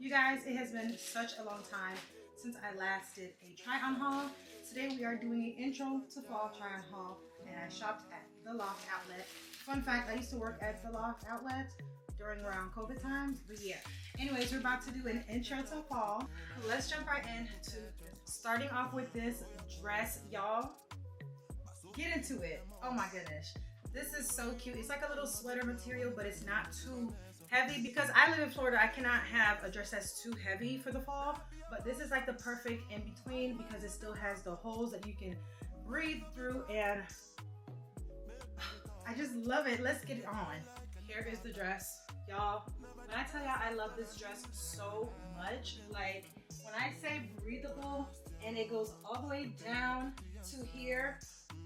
You guys, it has been such a long time since I last did a try-on haul. Today we are doing an intro to fall try-on haul, and I shopped at the Loft Outlet. Fun fact, I used to work at the Loft Outlet during around COVID times, but yeah. Anyways, we're about to do an intro to fall. Let's jump right into starting off with this dress, y'all. Get into it. Oh my goodness. This is so cute. It's like a little sweater material, but it's not too heavy because I live in Florida. I cannot have a dress that's too heavy for the fall, but this is like the perfect in between because it still has the holes that you can breathe through, and I just love it. Let's get it on. Here is the dress, y'all. When I tell y'all I love this dress so much, like when I say breathable and it goes all the way down to here,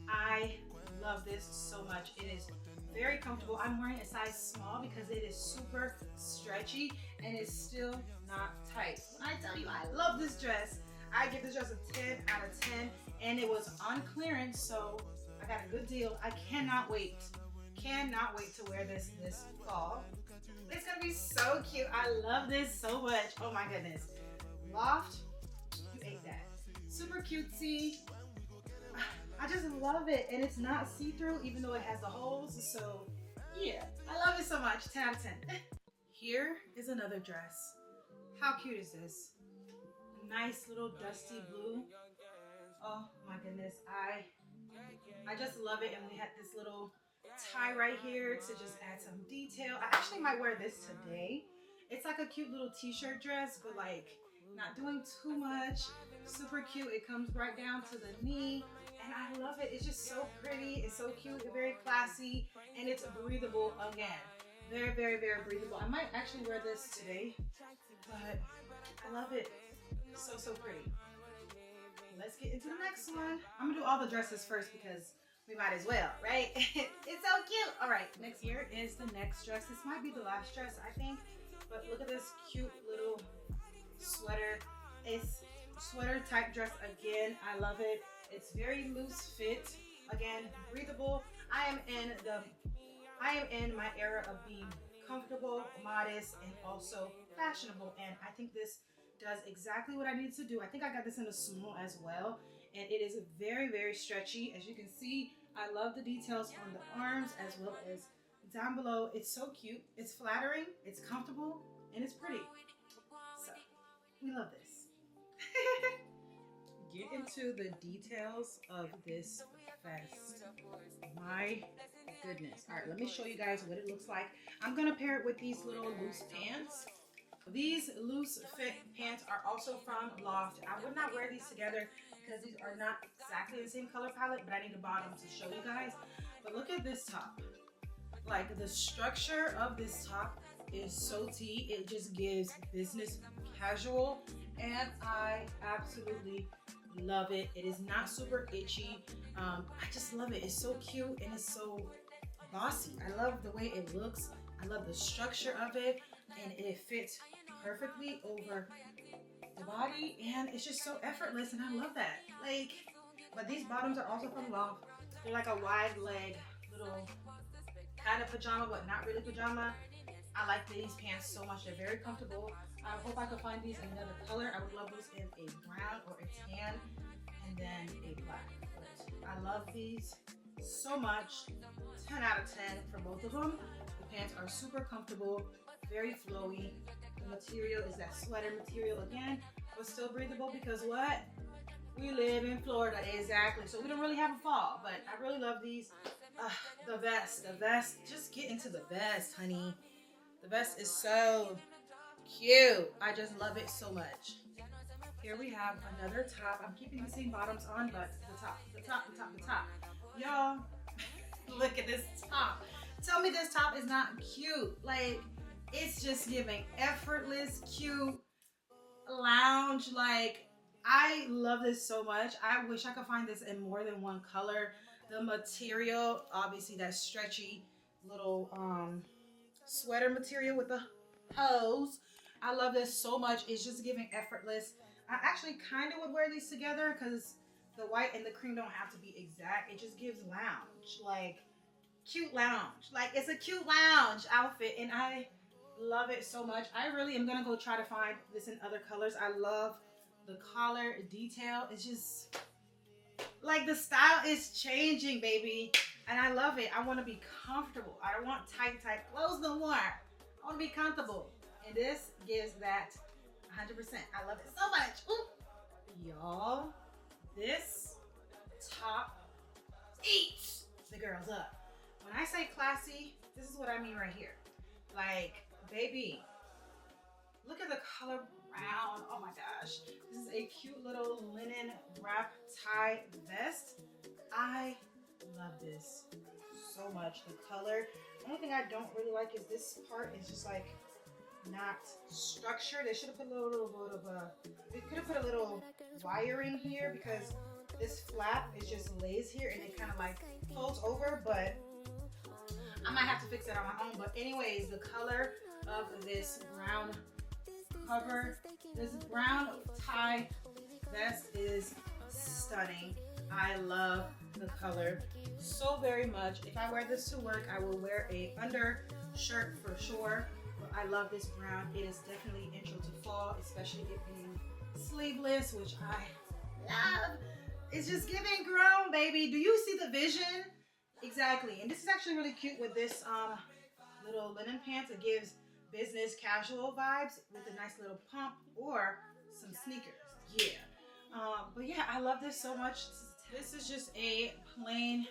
I love this so much. It is very comfortable. I'm wearing a size small because it is super stretchy and it's still not tight. When I tell you I love this dress, I give this dress a 10 out of 10, and it was on clearance, so I got a good deal. I cannot wait to wear this fall. It's gonna be so cute. I love this so much. Oh my goodness. Loft, you ate that. Super cutesy. I just love it, and it's not see-through even though it has the holes, so yeah, I love it so much. 10 out of 10. Here is another dress. How cute is this? A nice little dusty blue. Oh my goodness, I just love it, and we had this little tie right here to just add some detail. I actually might wear this today. It's like a cute little t-shirt dress, but like not doing too much. Super cute. It comes right down to the knee, and I love it. It's just so pretty. It's so cute, very classy, and it's breathable again. Very, very, very breathable. I might actually wear this today, but I love it. So, so pretty. Let's get into the next one. I'm gonna do all the dresses first because we might as well, right? It's so cute. All right, next here is the next dress. This might be the last dress, I think, but look at this cute little sweater. It's sweater type dress again. I love it. It's very loose fit. Again, breathable. I am in my era of being comfortable, modest, and also fashionable, and I think this does exactly what I need to do. I think I got this in a small as well, and it is very, very stretchy. As you can see, I love the details on the arms as well as down below. It's so cute. It's flattering, it's comfortable, and it's pretty. So we love this. Get into the details of this vest. My goodness. All right, let me show you guys what it looks like. I'm gonna pair it with these little loose pants. These loose fit pants are also from Loft. I would not wear these together because these are not exactly the same color palette, but I need a bottom to show you guys. But look at this top. Like, the structure of this top is so tea. It just gives business casual, and I absolutely love it. It is not super itchy. I just love it. It's so cute and it's so bossy. I love the way it looks. I love the structure of it, and it fits perfectly over the body, and it's just so effortless, and I love that. Like, but these bottoms are also from Loft. They're like a wide leg little kind of pajama, but not really pajama. I like these pants so much. They're very comfortable. I hope I could find these in another color. I would love these in a brown or a tan, and then a black. But I love these so much. 10 out of 10 for both of them. The pants are super comfortable, very flowy. The material is that sweater material again, but still breathable because what? We live in Florida, exactly. So we don't really have a fall, but I really love these. The vest, just get into the vest, honey. The vest is so cute. I just love it so much. Here we have another top. I'm keeping the same bottoms on, but the top. Y'all, look at this top. Tell me this top is not cute. Like, it's just giving effortless, cute, lounge. Like, I love this so much. I wish I could find this in more than one color. The material, obviously that stretchy little sweater material with the hose. I love this so much. It's just giving effortless. I actually kind of would wear these together because the white and the cream don't have to be exact. It just gives lounge, like cute lounge. Like, it's a cute lounge outfit, and I Love it so much. I really am gonna go try to find this in other colors. I love the collar detail. It's just like the style is changing, baby. And I love it. I want to be comfortable. I don't want tight clothes no more. I want to be comfortable. And this gives that 100%. I love it so much. Y'all, this top eats the girls up. When I say classy, this is what I mean right here. Like, baby, look at the color brown. Oh my gosh. This is a cute little linen wrap tie vest. I love this so much. The color. The only thing I don't really like is this part is just like not structured. They should have put a little bit of a, they could have put a little wiring here because this flap is just lays here and it kind of like folds over, but I might have to fix that on my own. But anyways, the color of this brown cover, this brown tie vest is stunning. I love the color so very much. If I wear this to work, I will wear a undershirt for sure. But I love this brown. It is definitely intro to fall, especially it being sleeveless, which I love. It's just giving grown, baby. Do you see the vision? Exactly. And this is actually really cute with this little linen pants. It gives business casual vibes with a nice little pump or some sneakers. Yeah. But yeah, I love this so much. This is just a plain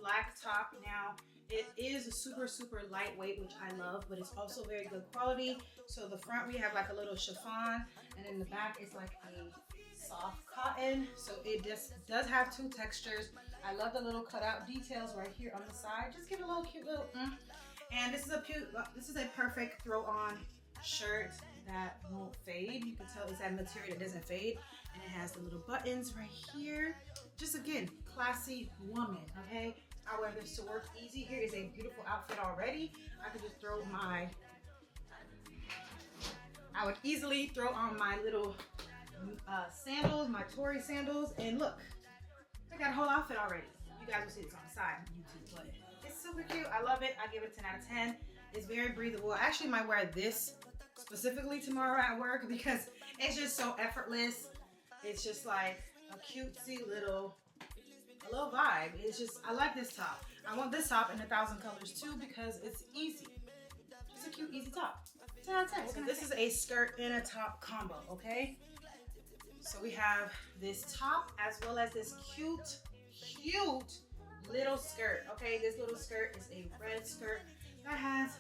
black top. Now it is super lightweight, which I love, but it's also very good quality. So the front we have like a little chiffon, and in the back it's like a soft cotton. So it just does have two textures. I love the little cutout details right here on the side. Just give it a little cute little And this is a perfect throw on shirt that won't fade. You can tell it's that material that doesn't fade. And it has the little buttons right here. Just again, classy woman, okay? I wear this to work easy. Here is a beautiful outfit already. I could just throw I would easily throw on my little sandals, my Tory sandals, and look, I got a whole outfit already. You guys will see this on the side on YouTube, but it's super cute. I love it. I give it a 10 out of 10. It's very breathable. I actually might wear this specifically tomorrow at work because it's just so effortless. It's just like a cutesy little vibe. It's just, I like this top. I want this top in 1,000 colors too because it's easy. Just a cute, easy top. 10 out of 10. So this is a skirt and a top combo, okay? So we have this top as well as this cute little skirt, okay? This little skirt is a red skirt that has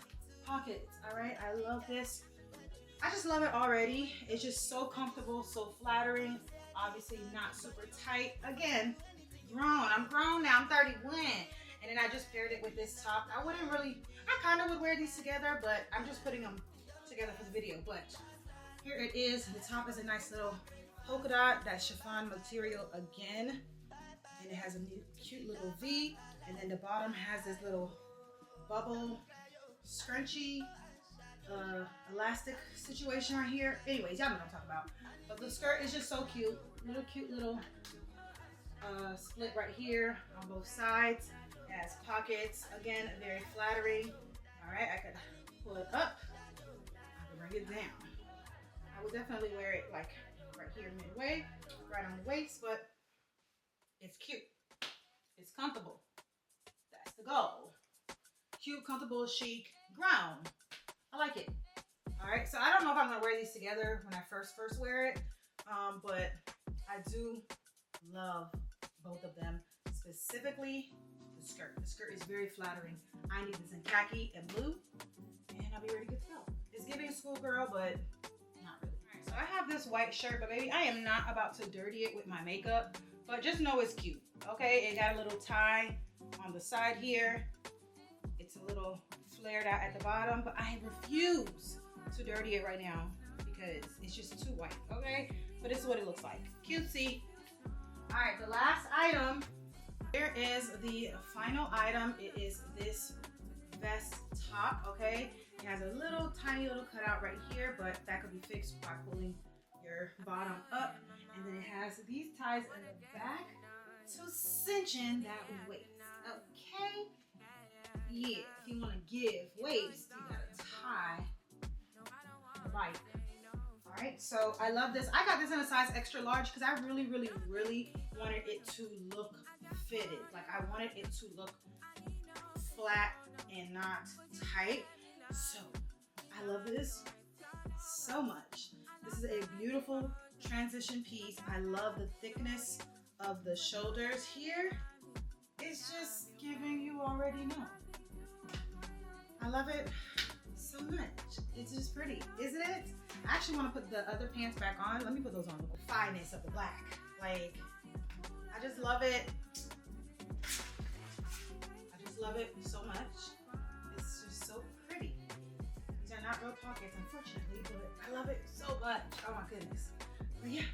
pockets, all right? I love this. I just love it already. It's just so comfortable, so flattering. Obviously not super tight. Again, grown. I'm grown now. I'm 31. And then I just paired it with this top. I kind of would wear these together, but I'm just putting them together for the video. But here it is. The top is a nice little polka dot, that chiffon material again. And it has a cute little V. And then the bottom has this little bubble scrunchy elastic situation right here. Anyways, y'all know what I'm talking about. But the skirt is just so cute. Cute little split right here on both sides. It has pockets. Again, very flattering. All right, I could pull it up. I can bring it down. I would definitely wear it like right here midway, right on the waist, but it's cute. It's comfortable. That's the goal. Cute, comfortable, chic, grown. I like it. All right, so I don't know if I'm gonna wear these together when I first wear it, but I do love both of them. Specifically, the skirt. The skirt is very flattering. I need this in khaki and blue, and I'll be ready to go. It's giving schoolgirl, but not really. All right, so I have this white shirt, but baby, I am not about to dirty it with my makeup, but just know it's cute, okay? It got a little tie on the side here. It's a little flared out at the bottom, but I refuse to dirty it right now because it's just too white, okay? But this is what it looks like. Cutesy. All right, the last item. Here is the final item. It is this vest top, okay? It has a little tiny little cutout right here, but that could be fixed by pulling your bottom up. And then it has these ties in the back to cinch in that waist, okay? Yeah, if you want to give waist, you gotta tie so I love this. I got this in a size extra large because I really wanted it to look fitted. Like I wanted it to look flat and not tight. So I love this so much. This is a beautiful transition piece. I love the thickness of the shoulders here. It's just giving, you already know. I love it so much. It's just pretty, isn't it? I actually want to put the other pants back on. Let me put those on. The fineness of the black. Like, I just love it. I just love it so much. It's just so pretty. These are not real pockets, unfortunately, but I love it so much. Oh my goodness. But yeah,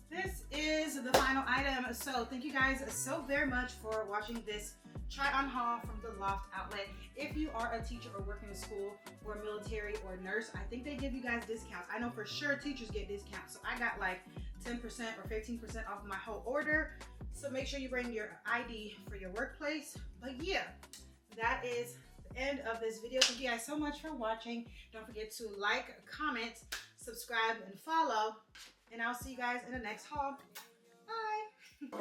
this is the final item. So thank you guys so very much for watching this try on haul from the Loft Outlet. If you are a teacher or working in school or military or nurse, I think they give you guys discounts. I know for sure teachers get discounts. So I got like 10% or 15% off my whole order. So make sure you bring your ID for your workplace. But yeah, that is the end of this video. Thank you guys so much for watching. Don't forget to like, comment, subscribe, and follow. And I'll see you guys in the next haul. Bye.